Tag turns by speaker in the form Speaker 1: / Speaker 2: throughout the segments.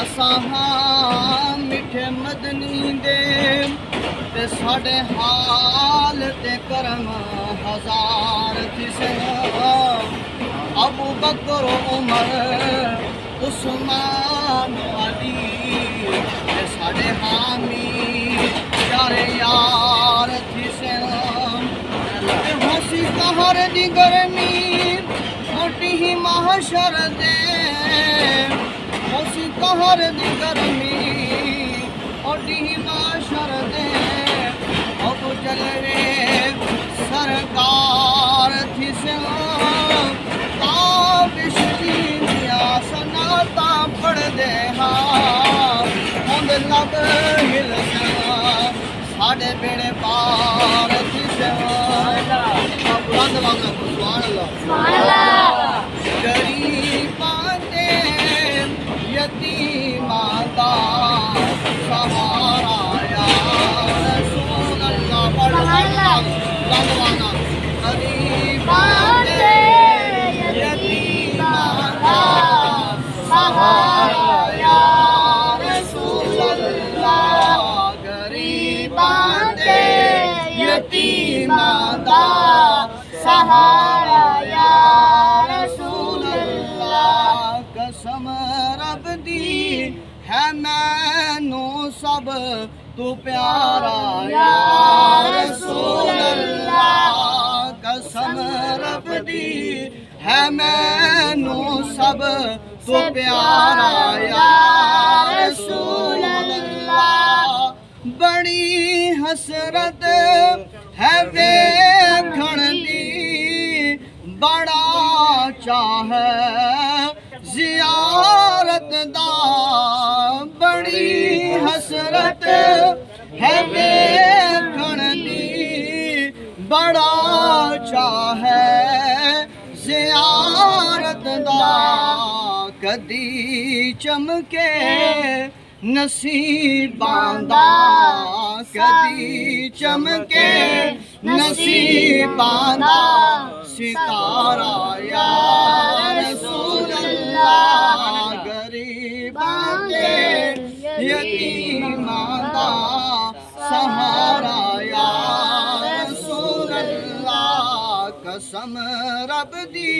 Speaker 1: असां हाँ मिठे मदनी दे ते साडे हाल ते करम हजार थिसे अबू बकर उमर उस्मान अली ते साडे हामी प्यारे यार थिसे ते होसी कहर दी गर्मी मोटी ही महशर दे होसी कहर दी गर्मी मोटी ही महशर दे अब जलवे सरकार थी से ताबिश दी सनाता पढ़ दे होंद लब हिल साढ़े बेड़े पार थी से बुलंद वांगा सुभान अल्लाह गरीबां दे यतीमां दा सहारा या रसूल अल्लाह बुलंद वांगा गरीबां दे यतीमां दा सहारा या रसूल अल्लाह गरीबां दे यतीमां दा सहारा या रसूल अल्लाह कसम रब दी है मैनू सब तू प्यारा या रसूल अल्लाह कसम रब दी है मैनू सब तू प्यारा या रसूल अल्लाह बड़ी हसरत है वेखण दी बड़ा चाह जियारत दा बड़ी हसरत है वेखण दी बड़ा चाह जियारत दा कदी चमके नसीबां दा कदी चमके नसीबां दा सितारा या रसूल अल्लाह गरीबां दे यतीमां दा सहारा या रसूल अल्लाह कसम रब दी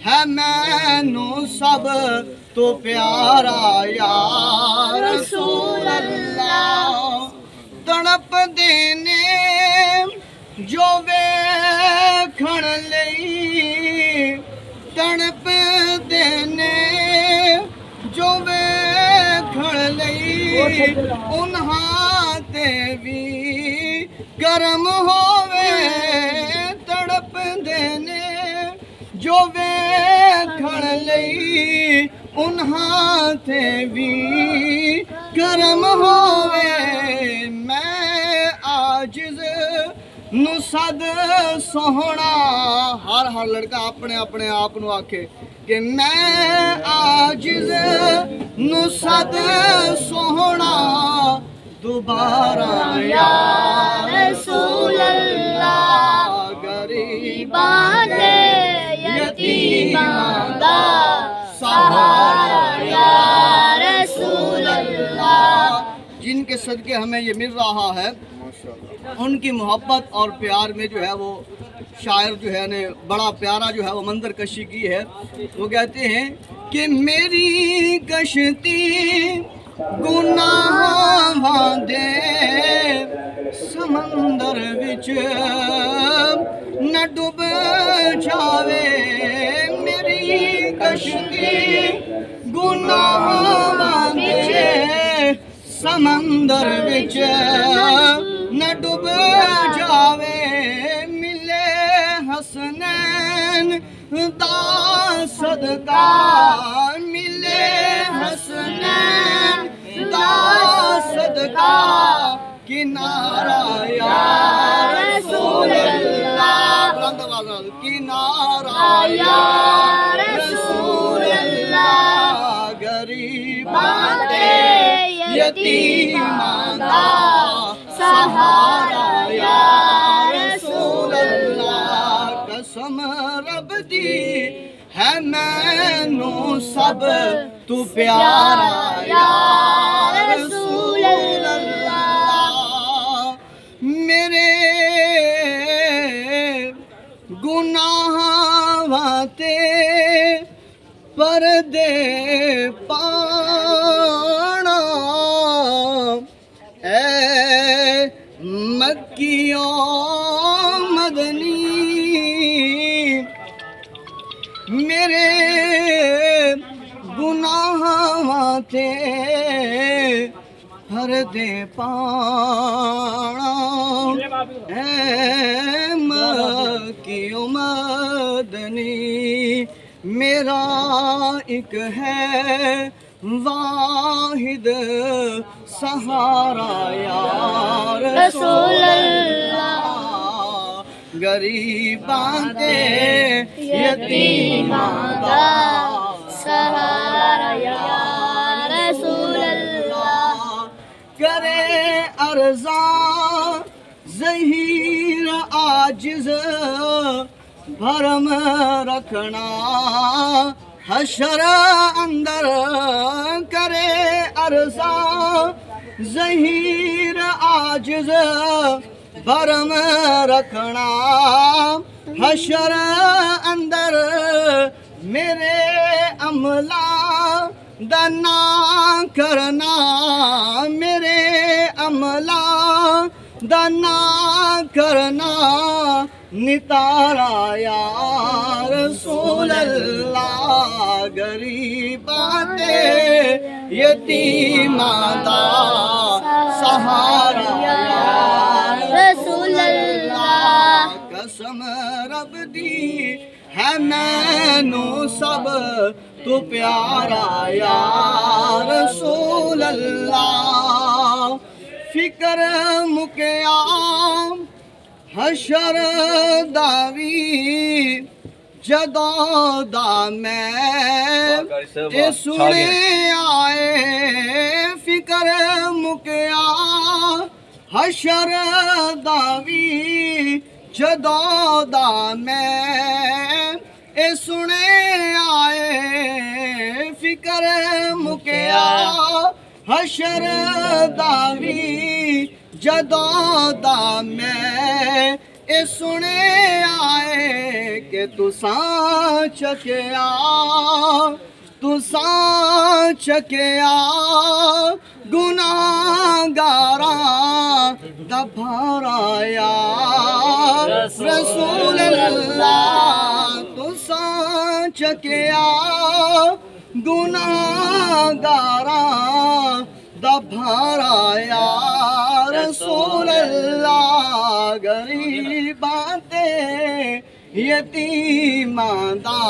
Speaker 1: है मैनू सब तो प्यारा या रसूल अल्लाह तड़प देने जो वेखण लई तड़प देने जो वेखण लई उन्हां ते भी करम होवे तड़प देने जो वेखण लई उन्हां ते भी करम होवे मैं आजिज़ नू सद सोहना हर लड़का अपने अपने आप नू आखे कि मैं आजिज़ नू सद सोहना दोबारा या रसूल अल्लाह गरीबां दे यतीमां दा सहारा या रसूल अल्लाह जिनके सदके हमें ये मिल रहा है उनकी मोहब्बत और प्यार में जो है वो शायर जो है ने बड़ा प्यारा जो है वो मंजर कशी की है। वो कहते हैं कि मेरी कश्ती गुनाहां दे समंदर विच न डूब जावे मेरी कश्ती गुनाहां दे समंदर विच न डूब जावे मिले हसनैन दा सदका मिले हसनैन दा सदका किनारा या रसूल अल्लाह किनारा या रसूल अल्लाह गरीबां दे यतीमां दा सहारा या रसूल अल्लाह कसम रब दी है मैनू सब तू प्यारा या दे पाना ऐ मक्कियो मदनी मेरे गुनाह थे हर दे पाना ऐ मक्कियो मदनी मेरा एक है वाहिद सहारा या रसूल अल्लाह गरीबां दे यतीमां दा सहारा या रसूल अल्लाह करे अर्ज़ा ज़हीर आजिज़ भरम रखना हशर अंदर करे अर्ज़ा ज़हीर आजिज़ भरम रखना हशर अंदर मेरे अमला दना करना मेरे अमला दना करना नितारा या रसूल अल्लाह गरीबां दे यतीमां दा सहारा या रसूल अल्लाह कसम रब दी है मैनू सब तू प्यारा या रसूल अल्लाह फिक्र मुकिया हशर दावी जदों दा मैं ए सुने आए फिक्र मुकिया हशर दावी जदों दा मैं ए सुने आए फिक्र मुकिया हशर दावी जदों दा मैं ए सुने आए कि तुसां चकिया गुनाहगारा दा भारा या रसूल अल्लाह तुसां चकिया गुनाहगारा दा भारा या रसूल अल्लाह गरीबां ते यतीमां दा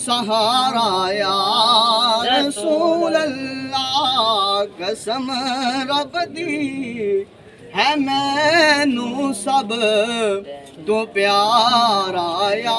Speaker 1: सहारा या रसूल अल्लाह कसम रब दी है मैनू सब तो प्यारा या